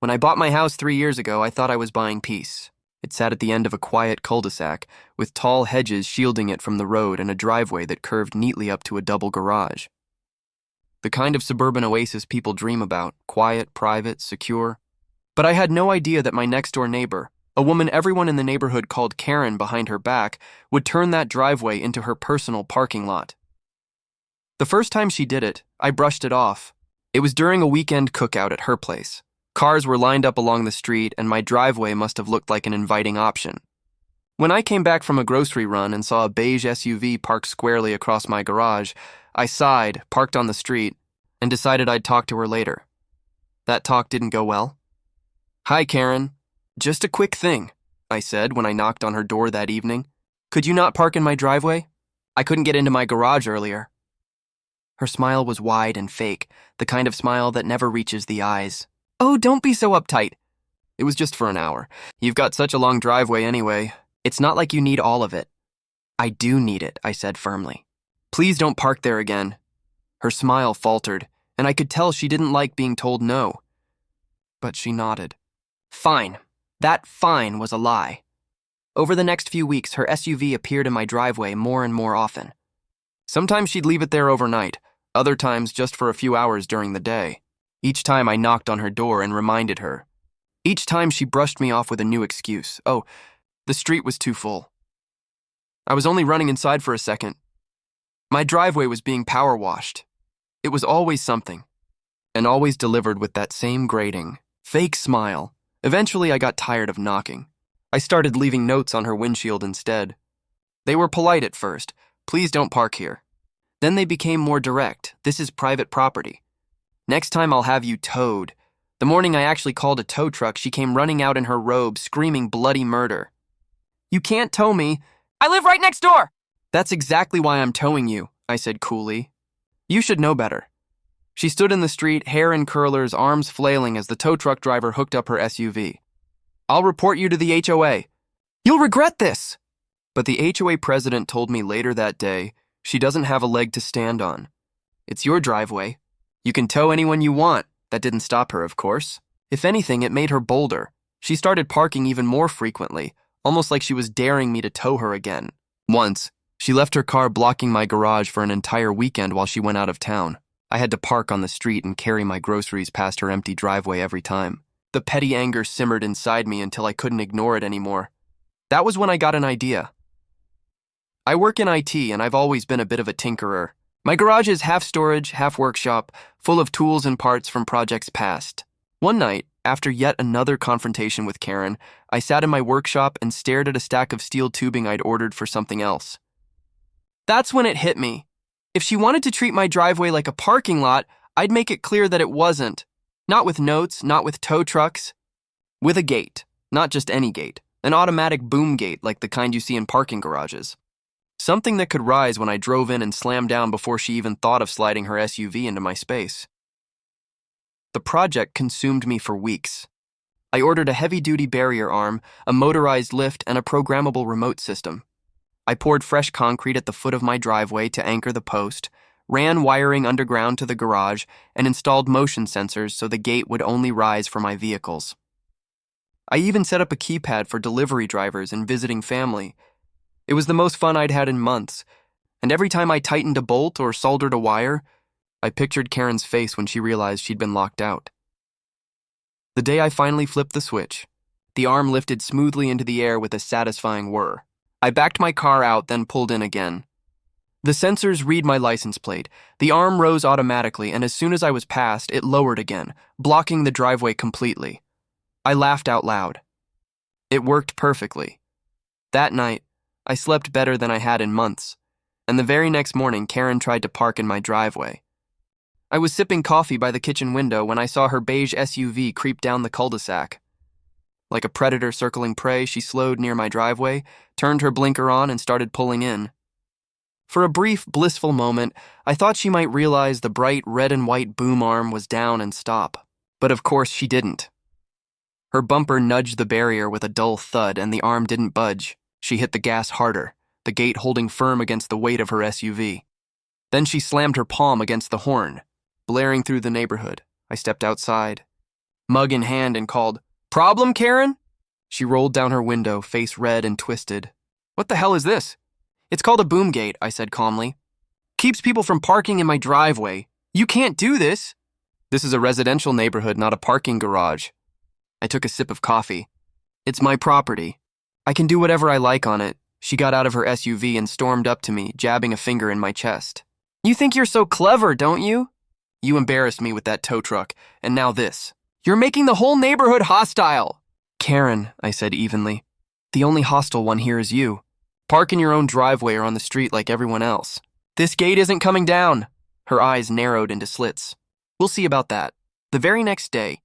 When I bought my house 3 years ago, I thought I was buying peace. It sat at the end of a quiet cul-de-sac, with tall hedges shielding it from the road and a driveway that curved neatly up to a double garage. The kind of suburban oasis people dream about, quiet, private, secure. But I had no idea that my next-door neighbor, a woman everyone in the neighborhood called Karen behind her back, would turn that driveway into her personal parking lot. The first time she did it, I brushed it off. It was during a weekend cookout at her place. Cars were lined up along the street, and my driveway must have looked like an inviting option. When I came back from a grocery run and saw a beige SUV parked squarely across my garage, I sighed, parked on the street, and decided I'd talk to her later. That talk didn't go well. "Hi, Karen. Just a quick thing," I said when I knocked on her door that evening. "Could you not park in my driveway? I couldn't get into my garage earlier." Her smile was wide and fake, the kind of smile that never reaches the eyes. "Oh, don't be so uptight. It was just for an hour. You've got such a long driveway anyway. It's not like you need all of it." "I do need it," I said firmly. "Please don't park there again." Her smile faltered, and I could tell she didn't like being told no. But she nodded. Fine. That fine was a lie. Over the next few weeks, her SUV appeared in my driveway more and more often. Sometimes she'd leave it there overnight, other times just for a few hours during the day. Each time I knocked on her door and reminded her. Each time she brushed me off with a new excuse. Oh, the street was too full. I was only running inside for a second. My driveway was being power washed. It was always something, and always delivered with that same grating, fake smile. Eventually, I got tired of knocking. I started leaving notes on her windshield instead. They were polite at first. "Please don't park here." Then they became more direct. "This is private property. Next time I'll have you towed." The morning I actually called a tow truck, she came running out in her robe, screaming bloody murder. "You can't tow me. I live right next door." "That's exactly why I'm towing you," I said coolly. "You should know better." She stood in the street, hair in curlers, arms flailing as the tow truck driver hooked up her SUV. "I'll report you to the HOA. You'll regret this." But the HOA president told me later that day, "She doesn't have a leg to stand on. It's your driveway. You can tow anyone you want." That didn't stop her, of course. If anything, it made her bolder. She started parking even more frequently, almost like she was daring me to tow her again. Once, she left her car blocking my garage for an entire weekend while she went out of town. I had to park on the street and carry my groceries past her empty driveway every time. The petty anger simmered inside me until I couldn't ignore it anymore. That was when I got an idea. I work in IT, and I've always been a bit of a tinkerer. My garage is half storage, half workshop, full of tools and parts from projects past. One night, after yet another confrontation with Karen, I sat in my workshop and stared at a stack of steel tubing I'd ordered for something else. That's when it hit me. If she wanted to treat my driveway like a parking lot, I'd make it clear that it wasn't. Not with notes, not with tow trucks. With a gate. Not just any gate. An automatic boom gate like the kind you see in parking garages. Something that could rise when I drove in and slammed down before she even thought of sliding her SUV into my space. The project consumed me for weeks. I ordered a heavy-duty barrier arm, a motorized lift, and a programmable remote system. I poured fresh concrete at the foot of my driveway to anchor the post, ran wiring underground to the garage, and installed motion sensors so the gate would only rise for my vehicles. I even set up a keypad for delivery drivers and visiting family. It was the most fun I'd had in months, and every time I tightened a bolt or soldered a wire, I pictured Karen's face when she realized she'd been locked out. The day I finally flipped the switch, the arm lifted smoothly into the air with a satisfying whir. I backed my car out, then pulled in again. The sensors read my license plate. The arm rose automatically, and as soon as I was past, it lowered again, blocking the driveway completely. I laughed out loud. It worked perfectly. That night, I slept better than I had in months, and the very next morning, Karen tried to park in my driveway. I was sipping coffee by the kitchen window when I saw her beige SUV creep down the cul-de-sac. Like a predator circling prey, she slowed near my driveway, turned her blinker on, and started pulling in. For a brief, blissful moment, I thought she might realize the bright red and white boom arm was down and stop. But of course she didn't. Her bumper nudged the barrier with a dull thud, and the arm didn't budge. She hit the gas harder, the gate holding firm against the weight of her SUV. Then she slammed her palm against the horn, blaring through the neighborhood. I stepped outside. mug in hand, and called, "Problem, Karen?" She rolled down her window, face red and twisted. "What the hell is this?" "It's called a boom gate," I said calmly. "Keeps people from parking in my driveway. You can't do this." "This is a residential neighborhood, not a parking garage." I took a sip of coffee. "It's my property. I can do whatever I like on it." She got out of her SUV and stormed up to me, jabbing a finger in my chest. "You think you're so clever, don't you? You embarrassed me with that tow truck, and now this. You're making the whole neighborhood hostile." "Karen," I said evenly, "the only hostile one here is you. Park in your own driveway or on the street like everyone else. This gate isn't coming down." Her eyes narrowed into slits. "We'll see about that." The very next day,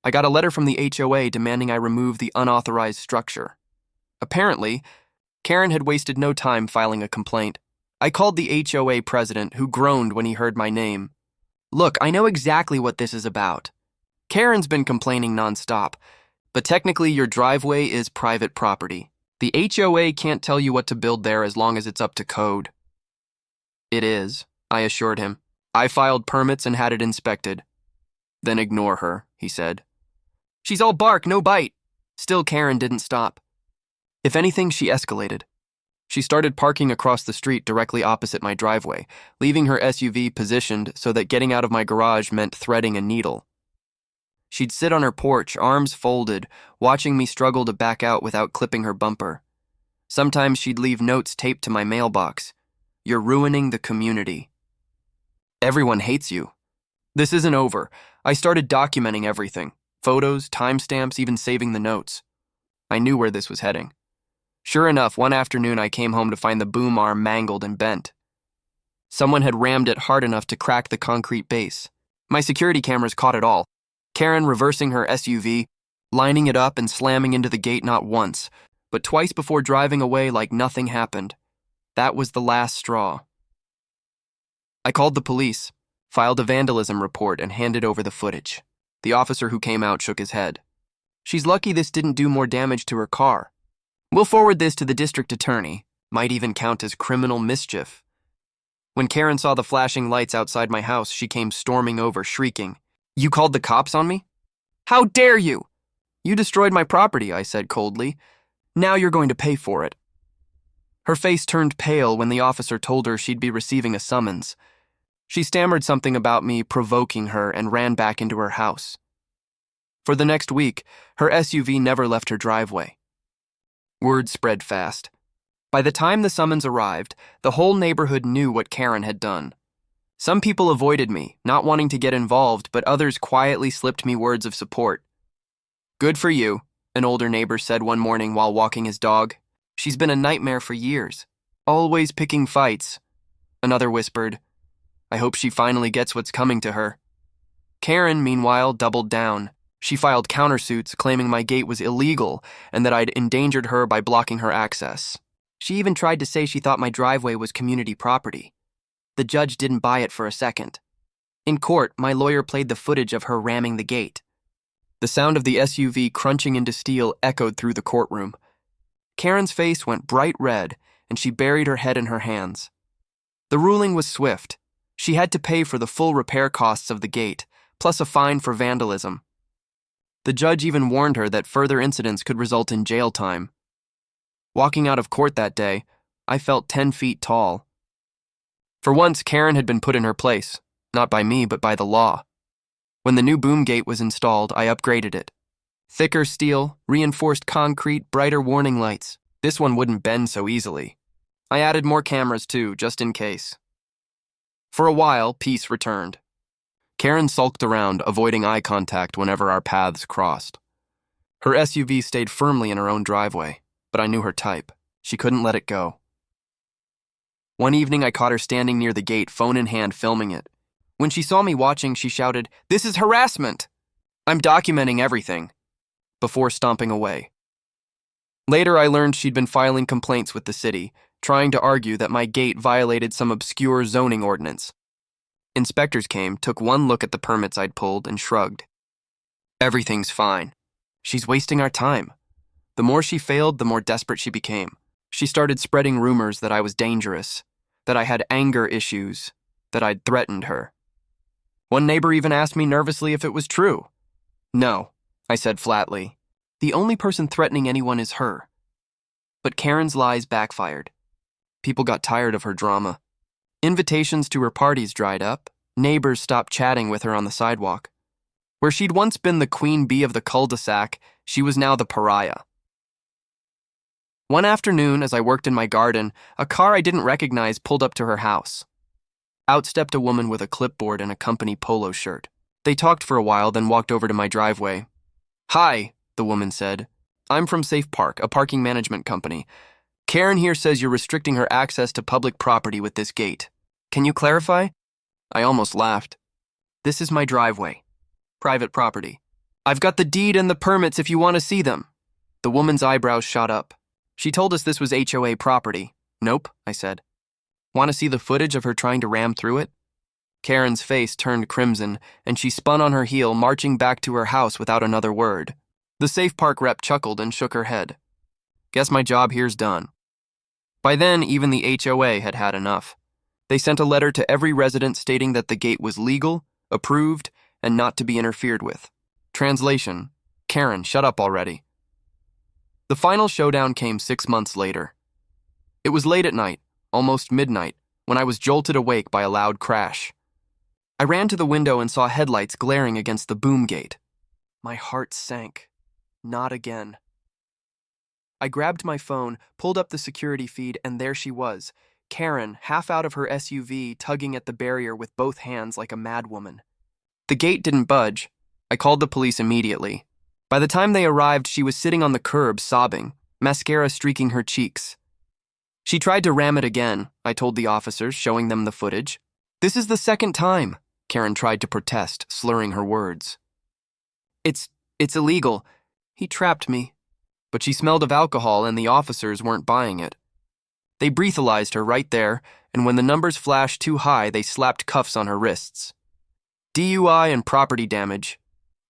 I got a letter from the HOA demanding I remove the unauthorized structure. Apparently, Karen had wasted no time filing a complaint. I called the HOA president, who groaned when he heard my name. "Look, I know exactly what this is about. Karen's been complaining nonstop, but technically your driveway is private property. The HOA can't tell you what to build there as long as it's up to code." "It is," I assured him. "I filed permits and had it inspected." "Then ignore her," he said. "She's all bark, no bite." Still, Karen didn't stop. If anything, she escalated. She started parking across the street directly opposite my driveway, leaving her SUV positioned so that getting out of my garage meant threading a needle. She'd sit on her porch, arms folded, watching me struggle to back out without clipping her bumper. Sometimes she'd leave notes taped to my mailbox. "You're ruining the community. Everyone hates you." This isn't over. I started documenting everything. Photos, timestamps, even saving the notes. I knew where this was heading. Sure enough, one afternoon I came home to find the boom arm mangled and bent. Someone had rammed it hard enough to crack the concrete base. My security cameras caught it all. Karen reversing her SUV, lining it up and slamming into the gate not once, but twice before driving away like nothing happened. That was the last straw. I called the police, filed a vandalism report, and handed over the footage. The officer who came out shook his head. "She's lucky this didn't do more damage to her car. We'll forward this to the district attorney. Might even count as criminal mischief." When Karen saw the flashing lights outside my house, she came storming over, shrieking, "You called the cops on me? How dare you?" "You destroyed my property," I said coldly. "Now you're going to pay for it." Her face turned pale when the officer told her she'd be receiving a summons. She stammered something about me provoking her and ran back into her house. For the next week, her SUV never left her driveway. Word spread fast. By the time the summons arrived, the whole neighborhood knew what Karen had done. Some people avoided me, not wanting to get involved, but others quietly slipped me words of support. "Good for you," an older neighbor said one morning while walking his dog. "She's been a nightmare for years, always picking fights." Another whispered, "I hope she finally gets what's coming to her." Karen, meanwhile, doubled down. She filed countersuits claiming my gate was illegal and that I'd endangered her by blocking her access. She even tried to say she thought my driveway was community property. The judge didn't buy it for a second. In court, my lawyer played the footage of her ramming the gate. The sound of the SUV crunching into steel echoed through the courtroom. Karen's face went bright red, and she buried her head in her hands. The ruling was swift. She had to pay for the full repair costs of the gate, plus a fine for vandalism. The judge even warned her that further incidents could result in jail time. Walking out of court that day, I felt 10 feet tall. For once, Karen had been put in her place, not by me, but by the law. When the new boom gate was installed, I upgraded it. Thicker steel, reinforced concrete, brighter warning lights. This one wouldn't bend so easily. I added more cameras too, just in case. For a while, peace returned. Karen sulked around, avoiding eye contact whenever our paths crossed. Her SUV stayed firmly in her own driveway, but I knew her type. She couldn't let it go. One evening, I caught her standing near the gate, phone in hand, filming it. When she saw me watching, she shouted, "This is harassment! I'm documenting everything," before stomping away. Later, I learned she'd been filing complaints with the city, trying to argue that my gate violated some obscure zoning ordinance. Inspectors came, took one look at the permits I'd pulled, and shrugged. "Everything's fine. She's wasting our time." The more she failed, the more desperate she became. She started spreading rumors that I was dangerous, that I had anger issues, that I'd threatened her. One neighbor even asked me nervously if it was true. No, I said flatly. The only person threatening anyone is her. But Karen's lies backfired. People got tired of her drama. Invitations to her parties dried up. Neighbors stopped chatting with her on the sidewalk. Where she'd once been the queen bee of the cul-de-sac, she was now the pariah. One afternoon, as I worked in my garden, a car I didn't recognize pulled up to her house. Out stepped a woman with a clipboard and a company polo shirt. They talked for a while, then walked over to my driveway. "Hi," the woman said. "I'm from Safe Park, a parking management company. Karen here says you're restricting her access to public property with this gate. Can you clarify?" I almost laughed. "This is my driveway. Private property. I've got the deed and the permits if you want to see them." The woman's eyebrows shot up. She told us this was HOA property. "Nope," I said. "Want to see the footage of her trying to ram through it?" Karen's face turned crimson, and she spun on her heel, marching back to her house without another word. The Safe Park rep chuckled and shook her head. "Guess my job here's done." By then, even the HOA had had enough. They sent a letter to every resident stating that the gate was legal, approved, and not to be interfered with. Translation: Karen, shut up already. The final showdown came 6 months later. It was late at night, almost midnight, when I was jolted awake by a loud crash. I ran to the window and saw headlights glaring against the boom gate. My heart sank. Not again. I grabbed my phone, pulled up the security feed, and there she was, Karen, half out of her SUV, tugging at the barrier with both hands like a madwoman. The gate didn't budge. I called the police immediately. By the time they arrived, she was sitting on the curb, sobbing, mascara streaking her cheeks. She tried to ram it again, I told the officers, showing them the footage. "This is the second time," Karen tried to protest, slurring her words. It's illegal. He trapped me." But she smelled of alcohol and the officers weren't buying it. They breathalyzed her right there, and when the numbers flashed too high, they slapped cuffs on her wrists. "DUI and property damage,"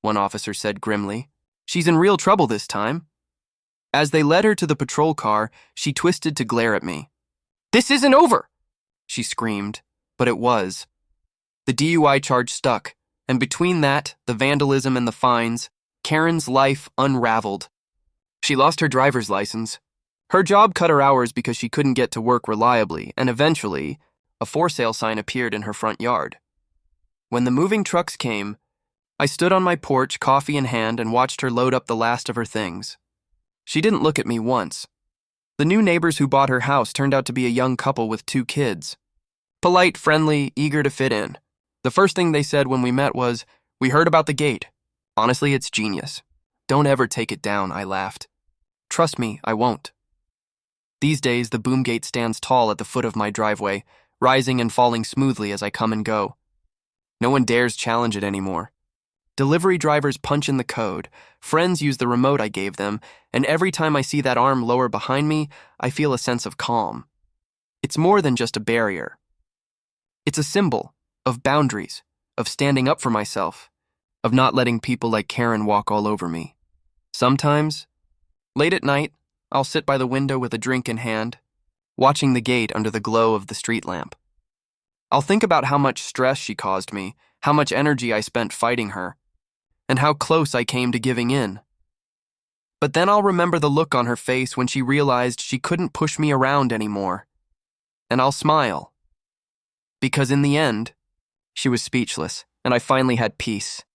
one officer said grimly. "She's in real trouble this time." As they led her to the patrol car, she twisted to glare at me. "This isn't over!" she screamed, but it was. The DUI charge stuck, and between that, the vandalism and the fines, Karen's life unraveled. She lost her driver's license. Her job cut her hours because she couldn't get to work reliably, and eventually, a for sale sign appeared in her front yard. When the moving trucks came, I stood on my porch, coffee in hand, and watched her load up the last of her things. She didn't look at me once. The new neighbors who bought her house turned out to be a young couple with 2 kids. Polite, friendly, eager to fit in. The first thing they said when we met was, "We heard about the gate. Honestly, it's genius. Don't ever take it down," I laughed. "Trust me, I won't." These days, the boom gate stands tall at the foot of my driveway, rising and falling smoothly as I come and go. No one dares challenge it anymore. Delivery drivers punch in the code, friends use the remote I gave them, and every time I see that arm lower behind me, I feel a sense of calm. It's more than just a barrier. It's a symbol of boundaries, of standing up for myself, of not letting people like Karen walk all over me. Sometimes, late at night, I'll sit by the window with a drink in hand, watching the gate under the glow of the street lamp. I'll think about how much stress she caused me, how much energy I spent fighting her, and how close I came to giving in. But then I'll remember the look on her face when she realized she couldn't push me around anymore. And I'll smile. Because in the end, she was speechless, and I finally had peace.